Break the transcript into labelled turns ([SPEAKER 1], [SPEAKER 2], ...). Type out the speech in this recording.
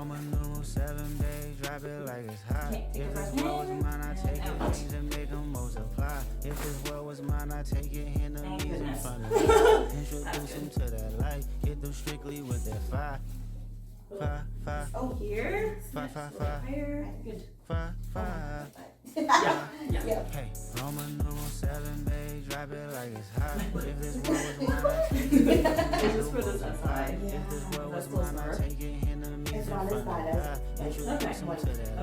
[SPEAKER 1] Roman numeral 7, babe, drop it like it's hot.
[SPEAKER 2] Take
[SPEAKER 1] If
[SPEAKER 2] a breath
[SPEAKER 1] this world was
[SPEAKER 2] in.
[SPEAKER 1] mine, I take it things and make them multiply. If this world was mine, I take it enemies in
[SPEAKER 2] goodness.
[SPEAKER 1] front of me. Introduce them to that light, hit them strictly with that fire. Fire,
[SPEAKER 2] Oh, here?
[SPEAKER 1] fire,
[SPEAKER 2] Higher. Good.
[SPEAKER 1] fire.
[SPEAKER 2] Yeah.
[SPEAKER 1] Hey, Roman numeral 7, babe, drop it like it's hot. If this world was mine, I take it
[SPEAKER 2] I just put this outside.
[SPEAKER 1] If this world
[SPEAKER 2] That's
[SPEAKER 1] was mine, I
[SPEAKER 2] closer.
[SPEAKER 1] take it enemies in
[SPEAKER 3] It's
[SPEAKER 1] front
[SPEAKER 3] not as
[SPEAKER 1] of
[SPEAKER 3] bad as-
[SPEAKER 1] me. Introduce them to that